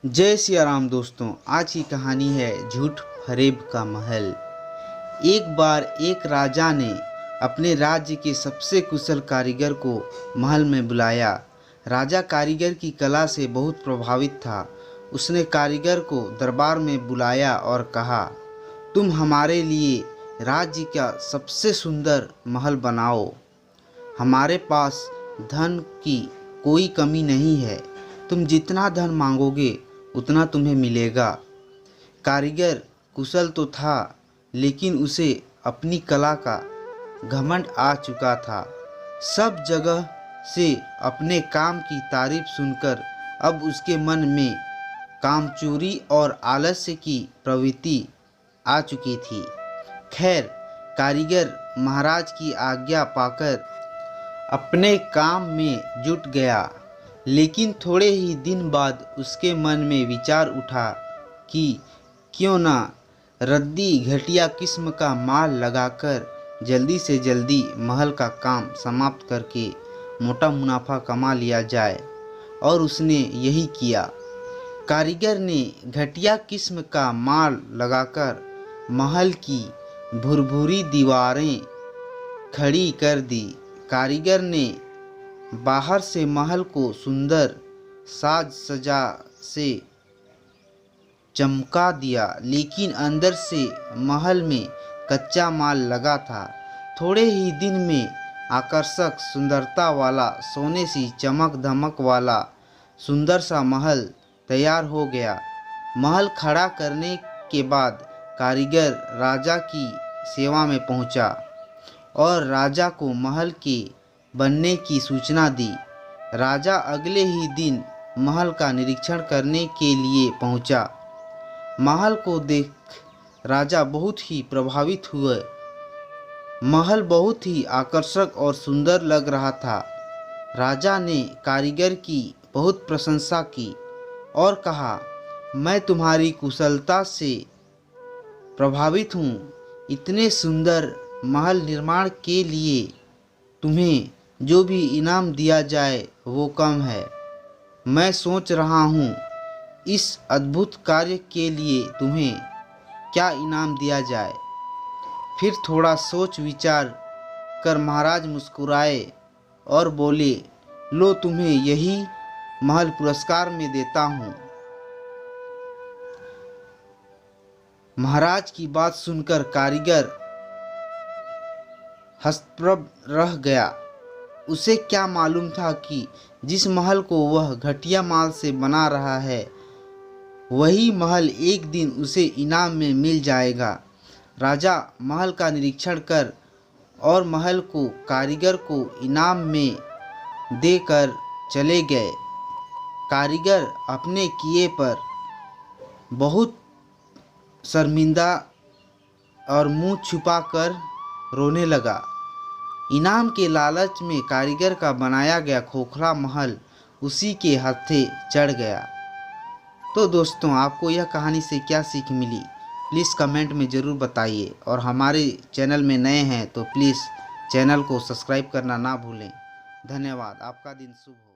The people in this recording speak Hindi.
जय सिया राम दोस्तों। आज की कहानी है झूठ फरेब का महल। एक बार एक राजा ने अपने राज्य के सबसे कुशल कारीगर को महल में बुलाया। राजा कारीगर की कला से बहुत प्रभावित था। उसने कारीगर को दरबार में बुलाया और कहा, तुम हमारे लिए राज्य का सबसे सुंदर महल बनाओ। हमारे पास धन की कोई कमी नहीं है। तुम जितना धन मांगोगे उतना तुम्हें मिलेगा। कारीगर कुशल तो था, लेकिन उसे अपनी कला का घमंड आ चुका था। सब जगह से अपने काम की तारीफ सुनकर अब उसके मन में कामचोरी और आलस्य की प्रवृत्ति आ चुकी थी। खैर, कारीगर महाराज की आज्ञा पाकर अपने काम में जुट गया। लेकिन थोड़े ही दिन बाद उसके मन में विचार उठा कि क्यों ना रद्दी घटिया किस्म का माल लगाकर जल्दी से जल्दी महल का काम समाप्त करके मोटा मुनाफा कमा लिया जाए। और उसने यही किया। कारीगर ने घटिया किस्म का माल लगाकर महल की भुरभुरी दीवारें खड़ी कर दी। कारीगर ने बाहर से महल को सुंदर साज सजा से चमका दिया, लेकिन अंदर से महल में कच्चा माल लगा था। थोड़े ही दिन में आकर्षक सुंदरता वाला, सोने सी चमक धमक वाला सुंदर सा महल तैयार हो गया। महल खड़ा करने के बाद कारीगर राजा की सेवा में पहुंचा और राजा को महल के बनने की सूचना दी। राजा अगले ही दिन महल का निरीक्षण करने के लिए पहुंचा। महल को देख राजा बहुत ही प्रभावित हुए। महल बहुत ही आकर्षक और सुंदर लग रहा था। राजा ने कारीगर की बहुत प्रशंसा की और कहा, मैं तुम्हारी कुशलता से प्रभावित हूँ। इतने सुंदर महल निर्माण के लिए तुम्हें जो भी इनाम दिया जाए वो कम है। मैं सोच रहा हूँ इस अद्भुत कार्य के लिए तुम्हें क्या इनाम दिया जाए। फिर थोड़ा सोच विचार कर महाराज मुस्कुराए और बोले, लो तुम्हें यही महल पुरस्कार में देता हूँ। महाराज की बात सुनकर कारीगर हतप्रभ रह गया। उसे क्या मालूम था कि जिस महल को वह घटिया माल से बना रहा है वही महल एक दिन उसे इनाम में मिल जाएगा। राजा महल का निरीक्षण कर और महल को कारीगर को इनाम में देकर चले गए। कारीगर अपने किए पर बहुत शर्मिंदा और मुंह छुपाकर रोने लगा। इनाम के लालच में कारीगर का बनाया गया खोखला महल उसी के हाथे चढ़ गया। तो दोस्तों, आपको यह कहानी से क्या सीख मिली, प्लीज़ कमेंट में ज़रूर बताइए। और हमारे चैनल में नए हैं तो प्लीज़ चैनल को सब्सक्राइब करना ना भूलें। धन्यवाद। आपका दिन शुभ हो।